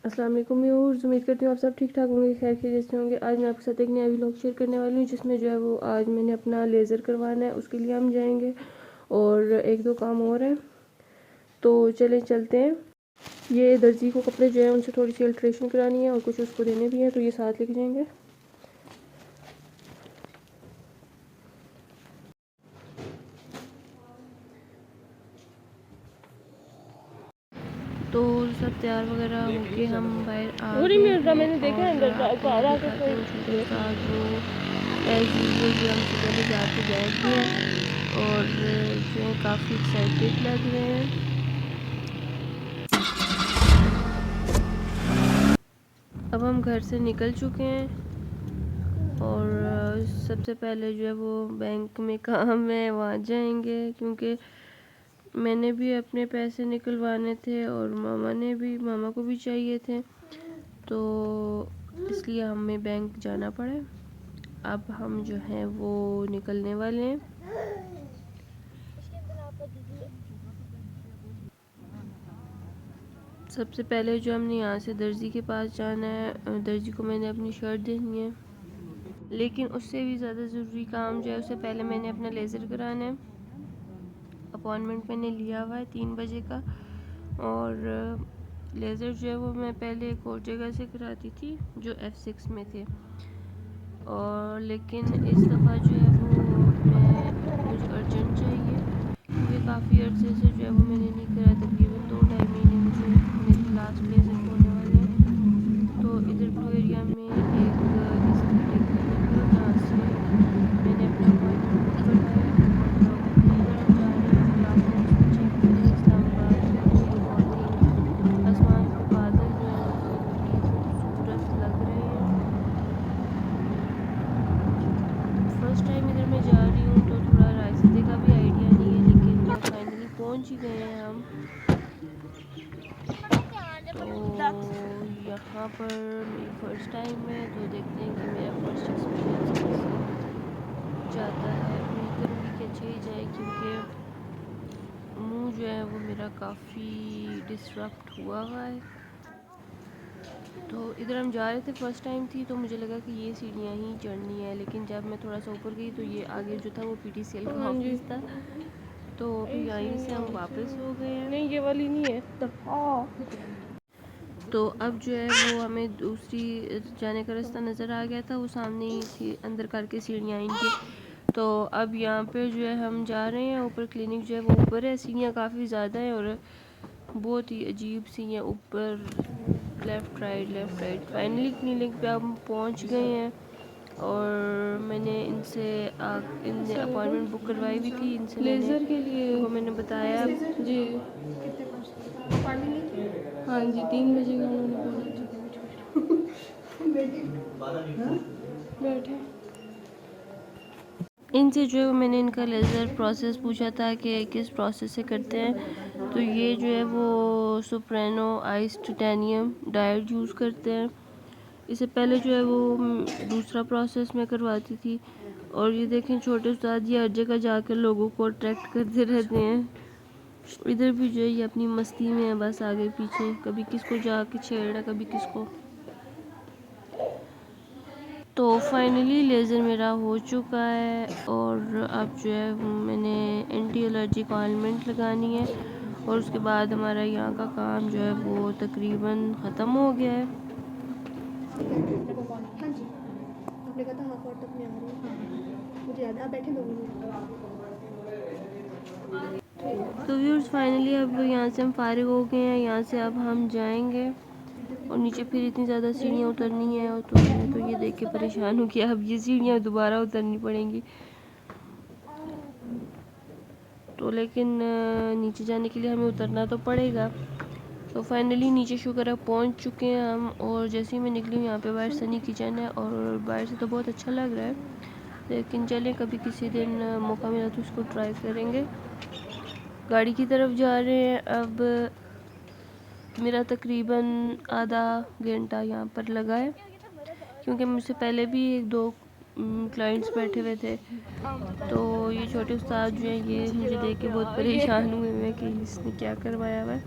अस्सलाम वालेकुम व्यूअर्स, उम्मीद करती हूँ आप सब ठीक ठाक होंगे, खैर खैरियत से होंगे। आज मैं आपके साथ एक नया व्लॉग शेयर करने वाली हूँ जिसमें जो है वो आज मैंने अपना लेज़र करवाना है, उसके लिए हम जाएंगे और एक दो काम और हैं। तो चलें चलते हैं। ये दर्जी को कपड़े जो है उनसे थोड़ी सी अल्ट्रेशन करानी है और कुछ उसको देने भी हैं, तो ये साथ लेके जाएंगे। तो सब तैयार वगैरह होके हम बाहर आ गए हैं। मैंने देखा है अंदर वो एज यूजुअल हमसे पहले जाके बैठ गए और जो है काफ़ी एक्साइटेड लग रहे हैं। अब हम घर से निकल चुके हैं और सबसे पहले जो है वो बैंक में काम है वहाँ जाएंगे, क्योंकि मैंने भी अपने पैसे निकलवाने थे और मामा को भी चाहिए थे, तो इसलिए हमें बैंक जाना पड़ा। अब हम जो हैं वो निकलने वाले हैं। सबसे पहले जो हमने यहाँ से दर्जी के पास जाना है, दर्जी को मैंने अपनी शर्ट देनी है, लेकिन उससे भी ज़्यादा ज़रूरी काम जो है उससे पहले मैंने अपना लेज़र कराना है। अपॉइंटमेंट मैंने लिया हुआ है 3 बजे का, और लेज़र जो है वो मैं पहले एक और जगह से कराती थी जो F6 में थे, और लेकिन इस दफ़ा जो है वो मुझे अर्जेंट चाहिए, क्योंकि काफ़ी अर्से से जो है वो मैंने नहीं कराया। तकरीबन 2-2.5 महीने मुझे मेरे लास्ट लेज़र होने वाले हैं। तो इधर ब्लू एरिया में एक इस क्लिनिक है जहाँ से मैंने अपना अपॉइंटमेंट बुक करवाया, और इधर हम जा रहे हैं। फिर आपको उसमें चेक करें इस्लामाबाद की मॉर्निंग। आसमान पे बादल जो है वो बहुत ही खूबसूरत लग रहे हैं। फर्स्ट टाइम इधर मैं जा रही हूँ तो थोड़ा रास्ते का भी आइडिया नहीं है, लेकिन जब फाइनली पहुँच ही गए हैं हम, तो यहाँ पर मेरी फ़र्स्ट टाइम है, तो देखते हैं कि मेरा फ़र्स्ट एक्सपीरियंस कैसे जाता है। उम्मीद करूँगी कि अच्छा ही जाए, क्योंकि मुंह जो है वो मेरा काफ़ी डिसरप्ट हुआ है। तो इधर हम जा रहे थे, फ़र्स्ट टाइम थी, तो मुझे लगा कि ये सीढ़ियाँ ही चढ़नी है, लेकिन जब मैं थोड़ा सा ऊपर गई तो ये आगे जो था वो PTCL का ऑफिस था। तो फिर यहीं से हम वापस हो गए हैं। नहीं, ये वाली नहीं है। तो अब जो है वो हमें दूसरी जाने का रास्ता नज़र आ गया था, वो सामने ही थी अंदर करके सीढ़ियाँ इनकी। तो अब यहाँ पे जो है हम जा रहे हैं ऊपर। क्लिनिक जो है वो ऊपर है, सीढ़ियाँ काफ़ी ज़्यादा हैं और बहुत ही अजीब सी हैं, ऊपर लेफ़्ट राइट। फाइनली क्लिनिक पे हम पहुँच गए हैं, और मैंने इनने अपॉइंटमेंट बुक करवाई भी थी इनसे। लेज़र के लिए वो मैंने बताया जी। हाँ जी, 3 बजे का उन्होंने बोला। बैठे इनसे जो है मैंने इनका लेज़र प्रोसेस पूछा था कि किस प्रोसेस से करते हैं। तो ये जो है वो सुप्रेनो आइस टाइटेनियम डाइड यूज़ करते हैं। इससे पहले जो है वो दूसरा प्रोसेस मैं करवाती थी। और ये देखें छोटे उस्ताद ये हर जगह जाकर लोगों को अट्रैक्ट करते रहते हैं। इधर भी जो है ये अपनी मस्ती में है, बस आगे पीछे, कभी किसको जाके छेड़ा, कभी किसको। तो फाइनली लेज़र मेरा हो चुका है, और अब जो है मैंने एंटी एलर्जिक ऑइंटमेंट लगानी है, और उसके बाद हमारा यहाँ का काम जो है वो तकरीबन ख़त्म हो गया है। तो व्यूअर्स फाइनली अब यहाँ से हम फारिग हो गए हैं। यहाँ से अब हम जाएंगे, और नीचे फिर इतनी ज़्यादा सीढ़ियाँ उतरनी है, और तो मैं तो ये देख के परेशान हूँ कि अब ये सीढ़ियाँ दोबारा उतरनी पड़ेंगी। तो लेकिन नीचे जाने के लिए हमें उतरना तो पड़ेगा। तो फाइनली नीचे शुक्र है पहुँच चुके हैं हम, और जैसे ही मैं निकली हूँ यहाँ पे बाहर सनी किचन है, और बाहर से तो बहुत अच्छा लग रहा है, लेकिन चलें कभी किसी दिन मौका मिला तो इसको ट्राई करेंगे। गाड़ी की तरफ जा रहे हैं। अब मेरा तकरीबन आधा घंटा यहाँ पर लगा है, क्योंकि मुझसे पहले भी 1-2 क्लाइंट्स बैठे हुए थे। तो ये छोटे उस्ताद जो हैं ये मुझे देख के बहुत परेशान हुए हैं कि इसने क्या करवाया हुआ है।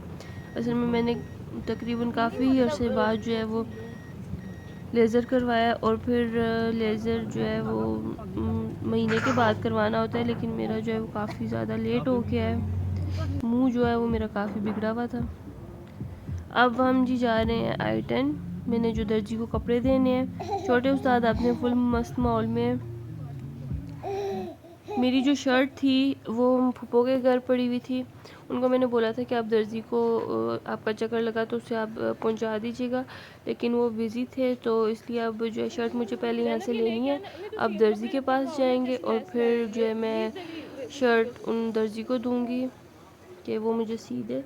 असल में मैंने तकरीबन काफ़ी अरसे बाद जो है वो लेज़र करवाया, और फिर लेज़र जो है वो महीने के बाद करवाना होता है, लेकिन मेरा जो है वो काफ़ी ज़्यादा लेट हो गया है। मुंह जो है वो मेरा काफ़ी बिगड़ा हुआ था। अब हम जी जा रहे हैं I-10। मैंने जो दर्जी को कपड़े देने हैं, छोटे उस्ताद अपने फुल मस्त माहौल में है। मेरी जो शर्ट थी वो फूफो के घर पड़ी हुई थी, उनको मैंने बोला था कि आप दर्जी को आपका चक्कर लगा तो उसे आप पहुंचा दीजिएगा, लेकिन वो बिज़ी थे, तो इसलिए अब जो है शर्ट मुझे पहले यहाँ से लेनी है। अब दर्जी के पास जाएंगे और फिर जो है मैं शर्ट उन दर्जी को दूंगी कि वो मुझे सी दे।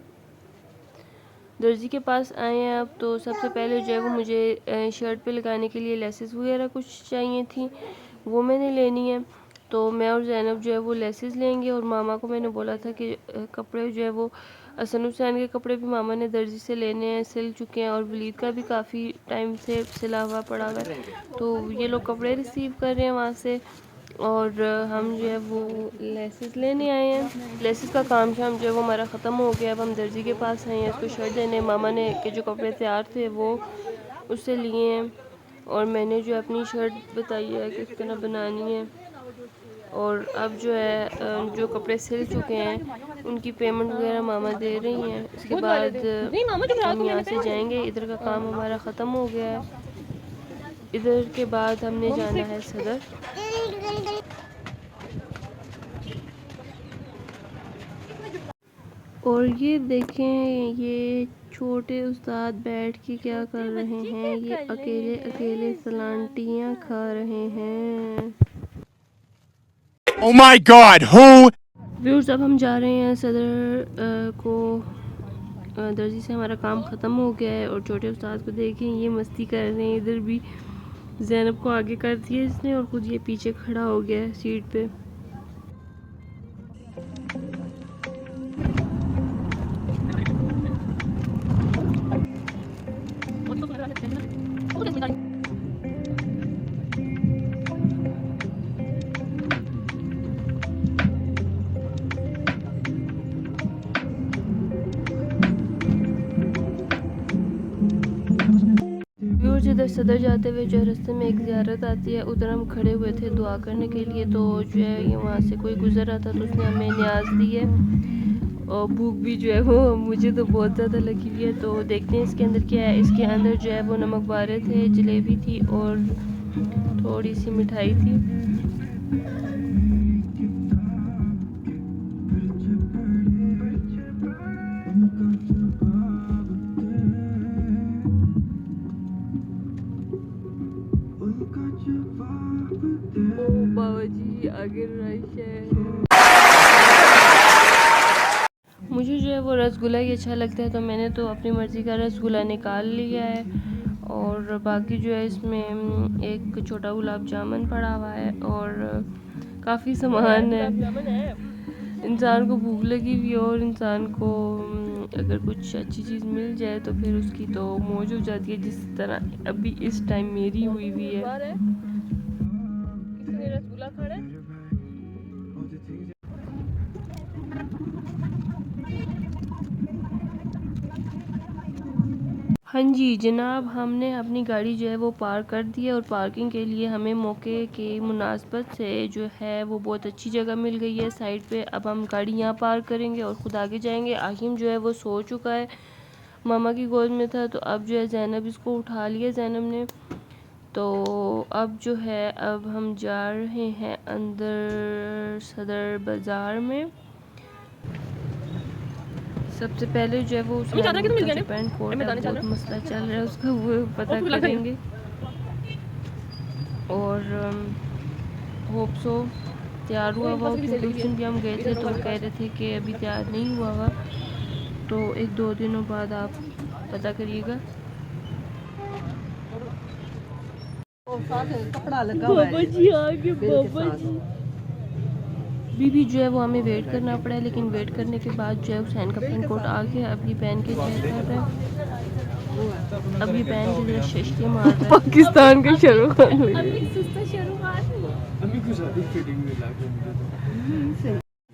दर्जी के पास आए हैं अब, तो सबसे पहले जो है वो मुझे शर्ट पे लगाने के लिए लेसेस वगैरह कुछ चाहिए थी, वो मैंने लेनी है। तो मैं और ज़ैनब जो है वो लेसेस लेंगे, और मामा को मैंने बोला था कि कपड़े जो है वो हसन हुसैन के कपड़े भी मामा ने दर्जी से लेने हैं, सिल चुके हैं, और वलीद का भी काफ़ी टाइम से सिला हुआ पड़ा हुआ है, तो ये लोग कपड़े रिसीव कर रहे हैं वहाँ से, और हम जो है वो लेसेस लेने आए हैं। लेसेस का काम शाम जो है वो हमारा ख़त्म हो गया। अब हम दर्जी के पास आए हैं उसको शर्ट देने। मामा ने के जो कपड़े तैयार थे वो उससे लिए हैं, और मैंने जो अपनी शर्ट बताई है कि किस तरह बनानी है। और अब जो है जो कपड़े सिल चुके हैं उनकी पेमेंट वगैरह मामा दे रही हैं। उसके बाद हम यहाँ से जाएंगे। इधर का काम हमारा ख़त्म हो गया है। इधर के बाद हमने जाना है सदर। और ये देखें, ये छोटे उस्ताद बैठ के क्या कर रहे हैं, ये अकेले अकेले सलांटियाँ खा रहे हैं। Oh my God, who? Viewers, अब हम जा रहे हैं सदर को। दर्जी से हमारा काम ख़त्म हो गया है, और छोटे उस्ताद को देखें, ये मस्ती कर रहे हैं। इधर भी ज़ैनब को आगे कर दिया इसने, और खुद ये पीछे खड़ा हो गया है सीट पे। इधर सदर जाते हुए जो है रास्ते में एक ज़ियारत आती है, उधर हम खड़े हुए थे दुआ करने के लिए, तो जो है ये वहाँ से कोई गुजर रहा था तो उसने हमें न्याज दी है। और भूख भी जो है वो मुझे तो बहुत ज़्यादा लगी हुई है, तो देखते हैं इसके अंदर क्या है। इसके अंदर जो है वो नमक बारे थे, जलेबी थी, और थोड़ी सी मिठाई थी। बाबा जी आगे मुझे जो है वो रसगुल्ला ही अच्छा लगता है, तो मैंने तो अपनी मर्ज़ी का रसगुल्ला निकाल लिया है। और बाकी जो है इसमें एक छोटा गुलाब जामुन पड़ा हुआ है, और काफ़ी सामान है। इंसान को भूख लगी हुई है, और इंसान को अगर कुछ अच्छी चीज़ मिल जाए तो फिर उसकी तो मौज हो जाती है, जिस तरह अभी इस टाइम मेरी हुई हुई है। रसगुल्ला खाना है? हाँ जी जनाब, हमने अपनी गाड़ी जो है वो पार्क कर दी है, और पार्किंग के लिए हमें मौके के मुनासबत से जो है वो बहुत अच्छी जगह मिल गई है साइड पे। अब हम गाड़ी यहाँ पार्क करेंगे और खुद आगे जाएंगे। आहिम जो है वो सो चुका है, मामा की गोद में था, तो अब जो है ज़ैनब इसको उठा लिया ज़ैनब ने। तो अब जो है अब हम जा रहे हैं अंदर सदर बाज़ार में। सबसे पहले जो है वो पैंट कोट बहुत मसला चल रहा है उसका, वो पता करेंगे। और होप सो तैयार हुआ हुआ, क्योंकि उस दिन भी हम गए थे तो वो कह रहे थे कि अभी तैयार नहीं हुआ हुआ, तो 1-2 दिनों बाद आप पता करिएगा। बाबा जी आ गए, बाबा जी। बीबी जो है वो हमें वेट करना पड़ा है, लेकिन वेट करने के बाद जो है हुसैन का पेंट कोट आ गया। अब ये पहन के चेक कर रहा है, अब ये पहन के जरा शशके मार रहा है। पाकिस्तान का शाहरुख खान।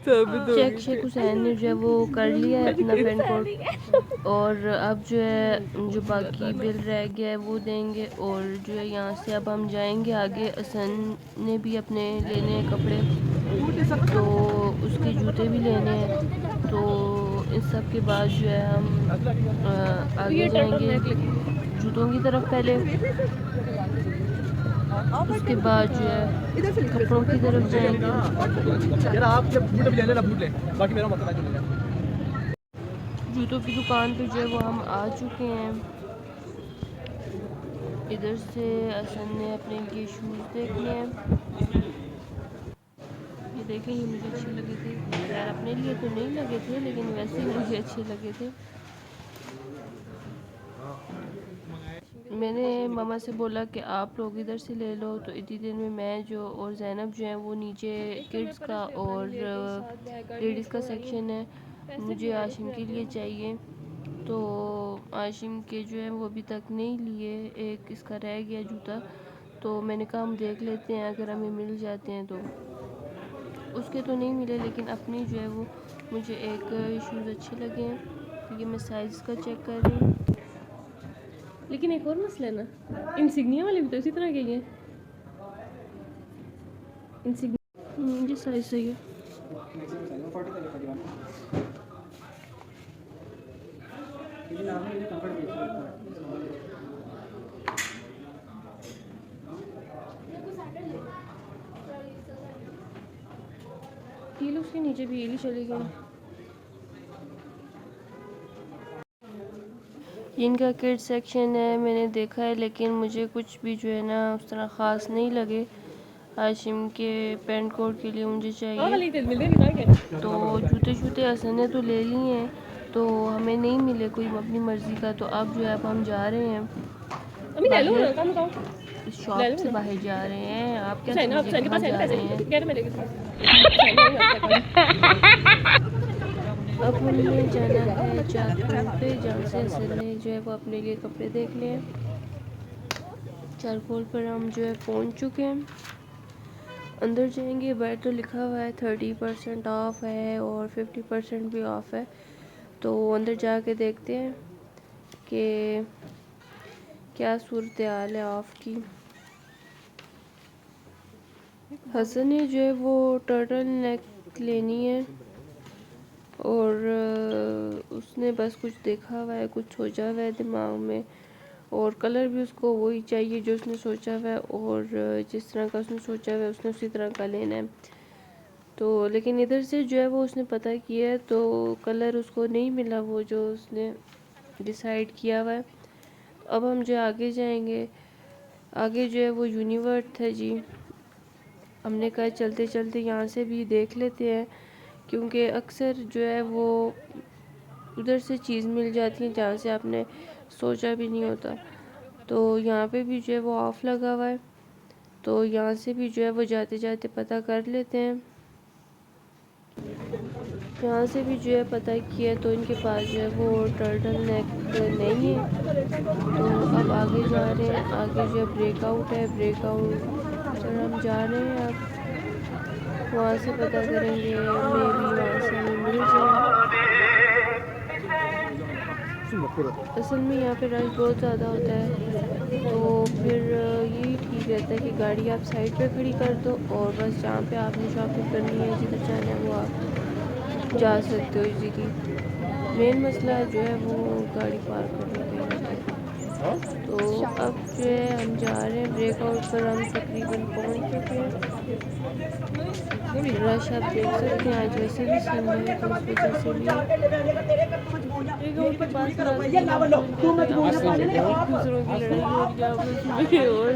चेक शेख हुसैन ने जो है वो कर लिया है अपना पेंट कोट, और अब जो है जो बाकी बिल रह गया है वो देंगे। और जो है यहाँ से अब हम जाएंगे आगे। हसन ने भी अपने लेने हैं कपड़े, तो उसके जूते भी लेने हैं। तो इन सब के बाद जो है हम आगे जाएंगे जूतों की तरफ पहले, उसके बाद जो है कपड़ों की तरफ जाएंगे। यार आप जब बूट भी लेने ना बूट ले, बाकी मेरा मतलब चलेगा। जूतों की दुकान पे जो है वो हम आ चुके हैं। इधर से हसन ने अपने लिए शूज़ देख लिए हैं। ये देखें, ये मुझे अच्छे लगे थे। खैर अपने लिए तो नहीं लगे थे, लेकिन वैसे ही मुझे अच्छे लगे थे। मैंने मामा से बोला कि आप लोग इधर से ले लो, तो इतनी देर में मैं जो और ज़ैनब जो है वो नीचे किड्स का और लेडीज़ का सेक्शन है, मुझे आशिम के लिए चाहिए। तो आशिम के जो है वो अभी तक नहीं लिए, एक इसका रह गया जूता, तो मैंने कहा हम देख लेते हैं, अगर हमें मिल जाते हैं तो। उसके तो नहीं मिले, लेकिन अपनी जो है वो मुझे एक शूज़ अच्छे लगे हैं, क्योंकि मैं साइज़ का चेक कर रही हूँ। लेकिन एक और मसला है ना, इंसिग्निया वाले भी तो इसी तरह के ही हैं। इंसिग्निया मुझे साइज़ सही है। ये लोग उसके नीचे भी ये चले गए। इनका किड सेक्शन है, मैंने देखा है, लेकिन मुझे कुछ भी जो है ना उस तरह ख़ास नहीं लगे। आशिम के पेंट कोट के लिए मुझे चाहिए, तो जूते शूते हसन ने तो ले लिए हैं, तो हमें नहीं मिले कोई अपनी मर्ज़ी का। तो अब जो है अब हम जा रहे हैं बाहर, शॉप से बाहर जा रहे हैं। आप क्या समझे कहाँ जा रहे हैं? अब हमने जाना है चारकोल पे, जहाँ से हसन ने जो है वो अपने लिए कपड़े देख लिए हैं। चारकोल पर हम जो है पहुँच चुके हैं। अंदर जाएंगे, बाहर तो लिखा हुआ है 30% ऑफ है और 50% भी ऑफ है, तो अंदर जाके देखते हैं कि क्या सूरत हाल है ऑफ की। हसन ने जो है वो टर्टल नेक लेनी है, और उसने बस कुछ देखा हुआ है, कुछ सोचा हुआ है दिमाग में, और कलर भी उसको वही चाहिए जो उसने सोचा हुआ है, और जिस तरह का उसने सोचा हुआ है उसने उसी तरह का लेना है। तो लेकिन इधर से जो है वो उसने पता किया है, तो कलर उसको नहीं मिला वो जो उसने डिसाइड किया हुआ है। अब हम जो आगे जाएंगे, आगे जो है वो यूनिवर्स है जी। हमने कहा चलते चलते यहाँ से भी देख लेते हैं, क्योंकि अक्सर जो है वो उधर से चीज़ मिल जाती है जहाँ से आपने सोचा भी नहीं होता। तो यहाँ पे भी जो है वो ऑफ़ लगा हुआ है, तो यहाँ से भी जो है वो जाते जाते पता कर लेते हैं। यहाँ से भी जो है पता किया, तो इनके पास जो है वो टर्टल नेक नहीं है। तो अब आगे जा रहे हैं, आगे जो है ब्रेकआउट है, ब्रेकआउट सर हम जा रहे हैं। अब वहाँ से पता करेंगे, मे भी वहाँ से हमें मिल जाए। असल में यहाँ पे रश बहुत ज़्यादा होता है, तो फिर यही ठीक रहता है कि गाड़ी आप साइड पे खड़ी कर दो, और बस जहाँ पे आपने शॉपिंग करनी है, जिधर जाना है वो आप जा सकते हो इजीली। मेन मसला जो है वो गाड़ी पार्क करने का रहता है। तो अब जो है हम जा रहे हैं ब्रेकआउट पर, हम तकरीबन पहुँच चुके हैं। रश आप देख सकते हैं, आज वैसे भी संडे है, तो उस वजह से भी ब्रेकआउट के पास दूसरों की लड़ाई हो रही है आपस में, और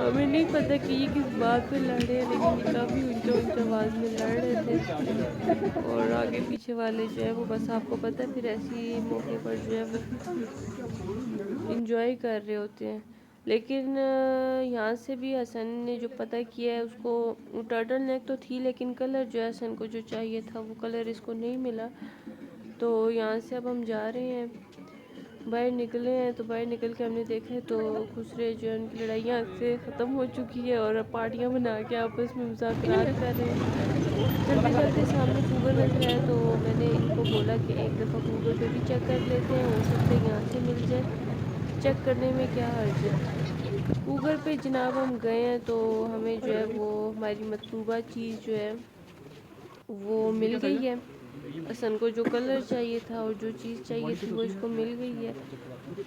हमें नहीं पता कि ये किस बात पे लड़ रहे हैं, लेकिन ये काफ़ी ऊंचा ऊंचा आवाज़ में लड़ रहे थे, और आगे पीछे वाले जो है वो बस आपको पता है फिर ऐसी मौके पर जो है वो इंजॉय कर रहे होते हैं। लेकिन यहाँ से भी हसन ने जो पता किया है, उसको टर्टल नेक तो थी, लेकिन कलर जो है हसन को जो चाहिए था वो कलर इसको नहीं मिला। तो यहाँ से अब हम जा रहे हैं, बाहर निकले हैं तो बाहर निकल के हमने देखा है तो खुसरे जो है उनकी लड़ाइयाँ से ख़त्म हो चुकी है और अब पार्टियाँ बना के आपस में मुज़ाकरात कर रहे हैं। चलते चलते सामने गूगल नजर आया तो मैंने इनको बोला कि एक दफ़ा गूगल पे भी चेक कर लेते हैं, हो सकता है यहाँ से मिल जाए। चेक करने में क्या हर्ज है। गूगल पे जनाब हम गए हैं तो हमें जो है वो हमारी मतलूबा चीज़ जो है वो मिल गई है। हसन को जो कलर चाहिए था और जो चीज़ चाहिए थी वो इसको मिल गई है।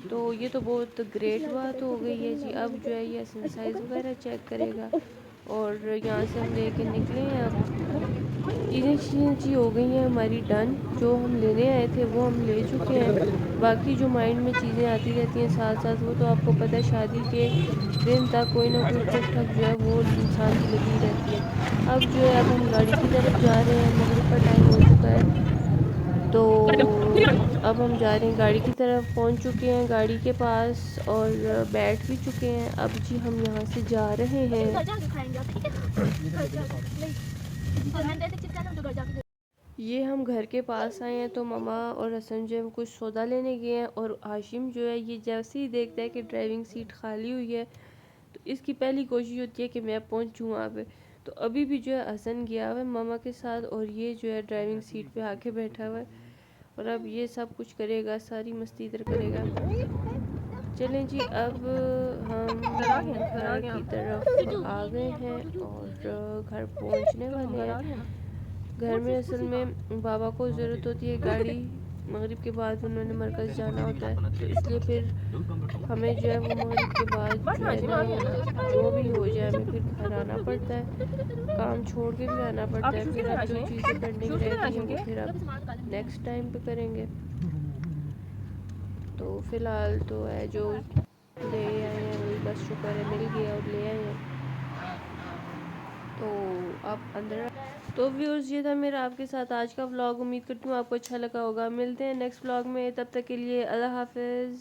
तो ये तो बहुत ग्रेट बात हो गई है जी। अब जो है ये हसन साइज़ वगैरह चेक करेगा और यहाँ से हम लेके निकले हैं। अब चीज़ें हो गई हैं हमारी डन। जो हम लेने आए थे वो हम ले चुके हैं। बाकी जो माइंड में चीज़ें आती रहती हैं साथ साथ, वो तो आपको पता है शादी के दिन तक कोई ना कोई टुक टक जो है वो इंसान की लगी रहती है। अब जो है अब हम गाड़ी की तरफ जा रहे हैं, मगरिब का टाइम हो चुका है तो अब हम जा रहे हैं गाड़ी की तरफ। पहुंच चुके हैं गाड़ी के पास और बैठ भी चुके हैं। अब जी हम यहाँ से जा रहे हैं। ये हम घर के पास आए हैं तो ममा और हसन जो है वो कुछ सौदा लेने गए हैं और हाशिम जो है ये जैसे ही देखता है कि ड्राइविंग सीट खाली हुई है तो इसकी पहली कोशिश होती है कि मैं पहुंचूं वहाँ पे। तो अभी भी जो है हसन गया हुआ है मामा के साथ और ये जो है ड्राइविंग सीट पे आके बैठा हुआ है और अब ये सब कुछ करेगा, सारी मस्ती इधर करेगा। चलें जी अब हम घर की तरफ आ गए हैं और घर पहुंचने वाले हैं। घर में असल में बाबा को ज़रूरत होती है गाड़ी, मगरिब के बाद उन्होंने मरकज़ जाना होता है तो इसलिए फिर हमें जो है वो मगरिब के बाद जो है ना जो भी हो जाए हमें फिर घर आना पड़ता है, काम छोड़ के भी आना पड़ता है। फिर अब जो चीज़ें पेंडिंग रहती हैं वो फिर अब नेक्स्ट टाइम पे करेंगे। तो फ़िलहाल तो है जो ले आए हैं वही बस शुक्र है मिल गया और ले आए हैं। तो आप अंदर तो व्यूअर्स ये था मेरा आपके साथ आज का व्लॉग। उम्मीद करती हूँ आपको अच्छा लगा होगा। मिलते हैं नेक्स्ट व्लॉग में, तब तक के लिए अल्लाह हाफिज़।